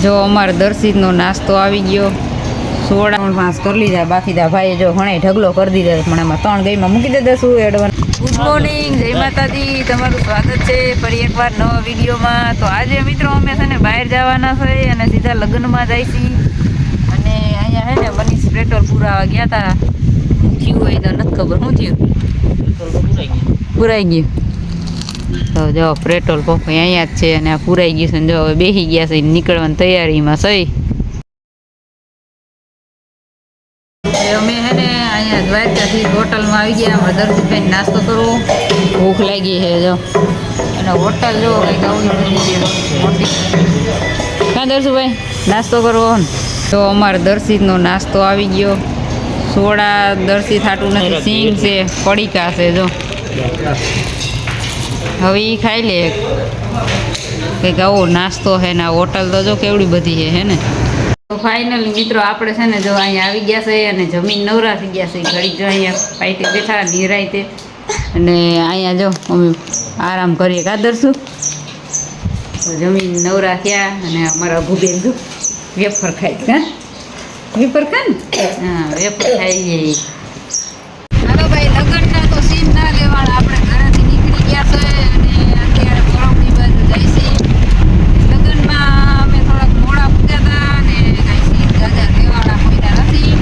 જો અમારે દર્શિતનો નાસ્તો આવી ગયો. સોડા 5 કરી લીધા, બાકી દા ભાઈ જો ઘણે ઢગલો કરી દીધો પણ એમાં 3 ગઈમાં મૂકી દે શું એડવાન્સ. ગુડ મોર્નિંગ, જય માતાજી, તમારું સ્વાગત છે ફરી એકવાર નવા વિડીયોમાં. તો આજે મિત્રો અમે છે ને બહાર જવાના છે અને સીધા લગ્નમાં જઈશી. અને અહીંયા છે ને મનીષ પેટ્રોલ પુરાવા ગયા હતા. થયું હોય તો નથી ખબર શું થયું, પુરાઈ ગયું. તો જો પેટ્રોલ પંપ અહીંયા જ છે અને આ પુરાઈ ગયું છે ને જો હવે બેસી ગયા છે નીકળવાની તૈયારીમાં સહી. અમે હે ને અહીંયા દ્વારકાથી હોટલમાં આવી ગયા. અમારે દર્શિતભાઈ નાસ્તો કરવો, ભૂખ લાગી છે જો. અને હોટલ જો કંઈક આવી બધી છે મોટી. ક્યાં દર્શુભાઈ નાસ્તો કરવો ને? તો અમારે દર્શિતનો નાસ્તો આવી ગયો. સોડા દર્શિત હાટું નથી, સિંગ છે, પડીકા છે જો. હવે એ ખાઈ લે કંઈક આવો નાસ્તો છે ને. હોટલ તો જો કેવડી બધી છે હે ને. તો ફાઇનલી મિત્રો આપણે છે ને જો અહીંયા આવી ગયા છે અને જમીન નવરા થઈ ગયા છે. ઘડીક જો અહીંયા પાઈટે બેઠા નિરાયતે અને અહીંયા જો અમે આરામ કરીએ કાદરશું. તો જમીન નવરા થયા અને અમારા ભૂબેન જો વેફર ખાય. હા વેફર ખા ને, હા વેફર ખાઈ. હાલો ભાઈ, લગ્નના તો સીન ના લેવાના. આપણે ઘરેથી નીકળી ગયા છે અને અત્યારે બરફની બાજુ જાય છે. લગ્નમાં અમે થોડાક મોડા પૂગ્યા હતા અને કાંઈ સીન ગાજા લેવાના કોઈના નથી.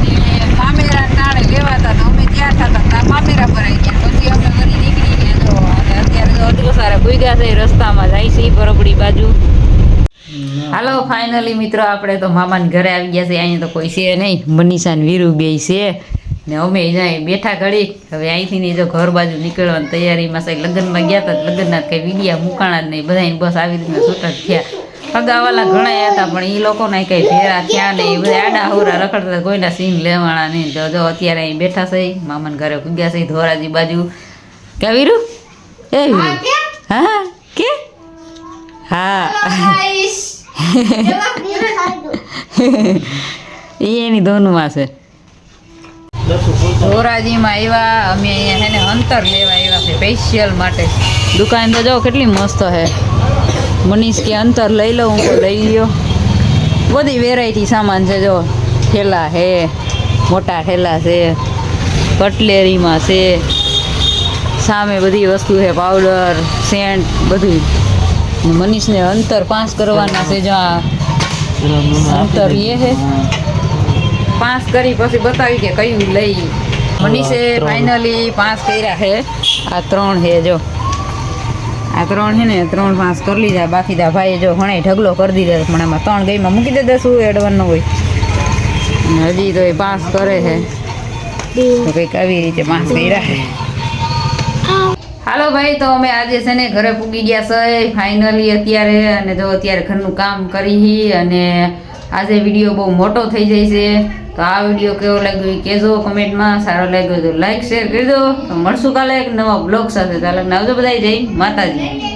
ને મામેરા ટાણે લેવાતા તો અમે ત્યાં થતા ત્યાં મામેરા પર આવી ગયા. પછી અમે વળી નીકળી ગયા જો. અને અત્યારે તો અડધો સારા પૂગ્યા છે, રસ્તામાં જાય છે બરફડી બાજુ. હાલો ફાઇનલી મિત્રો આપણે તો મામાને ઘરે આવી ગયા છે. અહીંયા તો કોઈ છે નહીં, મનીષા ને વીરુ બે છે ને અમે જાય બેઠા ઘડી. હવે અહીંથી નહીં જો ઘર બાજુ નીકળવાની તૈયારીમાં છે. લગ્નમાં ગયા હતા, લગ્નના કંઈ વિડીયા મૂકાણા જ નહીં, બધાને બસ આવી રીતના છૂટા થયા. ફગાવાલા ઘણા હતા પણ એ લોકોના કંઈ ભેરા થયા નહીં. બધા આડા હોરા રખડતા, કોઈના સીન લેવાના નહીં. જો જો અત્યારે અહીં બેઠા છે, મામાને ઘરે પૂગ્યા છે ધોરાજી બાજુ. ક્યાં વીરુ? એ વીરુ હા કે હા એની ધોનમાં છે. ધોરાજીમાં આવ્યા અમે. અહીંયા છે ને અંતર લેવા આવ્યા છે સ્પેશિયલ માટે. દુકાન તો જો કેટલી મસ્ત છે. મનીષ કે અંતર લઈ લઉં, હું તો લઈ લ્યો. બધી વેરાયટી સામાન છે જો. ઠેલા છે, મોટા ઠેલા છે, કટલેરીમાં છે, સામે બધી વસ્તુ છે, પાવડર સેન્ટ બધું. મનીષને અંતર 5 કરવાના છે જો. અંતર એ છે 5 કરી પછી બતાવી કે કયું લઈ. મનીષે ફાઇનલી 5 કર્યા છે. આ 3 છે જો, આ 3 છે ને 3 5 કરી લીધા. બાકી દા ભાઈ જો ઘણે ઢગલો કરી દીધો પણ એમાં 3 ગઈમાં મૂકી દે શું એડવાન્સ ન હોય. અને હજી તો એ 5 કરે છે તો કંઈક આવી રીતે 5 કર્યા છે. હાલો ભાઈ, તો અમે આજે છે ને ઘરે પૂગી ગયા છે ફાઇનલી અત્યારે. અને જો અત્યારે ઘરનું કામ કરી અને આજે વિડીયો બહુ મોટો થઈ જાય છે. તો આ વિડીયો કેવો લાગ્યો એ કહેજો કમેન્ટમાં. સારો લાગ્યો તો લાઈક શેર કરી દો. તો મળશું કાલે એક નવા બ્લોગ સાથે. ચાલો આવજો બધા, જય માતાજી.